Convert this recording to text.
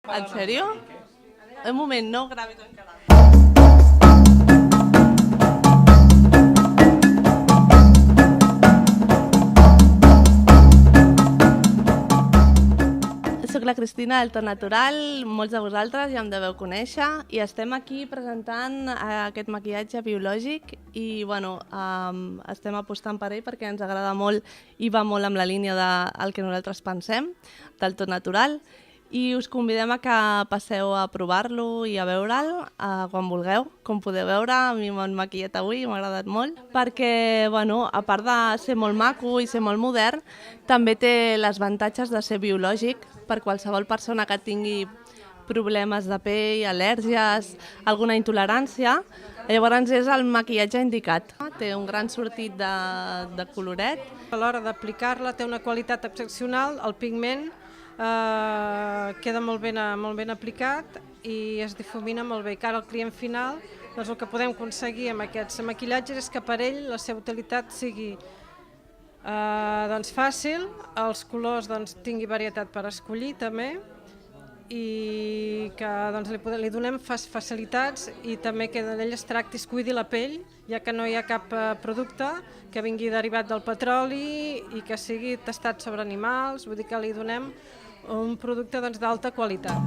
En sèrio? Un moment, no gravis encara. Soc la Cristina del To Natural, molts de vosaltres ja em deveu conèixer i estem aquí presentant aquest maquillatge biològic i bueno, estem apostant per ell perquè ens agrada molt i va molt amb la línia del que nosaltres pensem, del To Natural, i us convidem a que passeu a provar-lo i a veure'l quan vulgueu. Com podeu veure, a mi m'han maquillat avui i m'ha agradat molt perquè, bueno, a part de ser molt maco i ser molt modern, també té les avantatges de ser biològic per qualsevol persona que tingui problemes de pell, al·lèrgies, alguna intolerància. Llavors és el maquillatge indicat. Té un gran sortit de coloret. A l'hora d'aplicar-la té una qualitat excepcional, el pigment queda molt ben aplicat i es difumina molt bé. Cara al client final, doncs el que podem aconseguir amb aquests maquillatges és que per ell la seva utilitat sigui fàcil, els colors tingui varietat per escollir també i que li donem facilitats i també que ell es tracti, es cuidi la pell, ja que no hi ha cap producte que vingui derivat del petroli i que sigui testat sobre animals, vull dir que li donem un producte d'alta qualitat.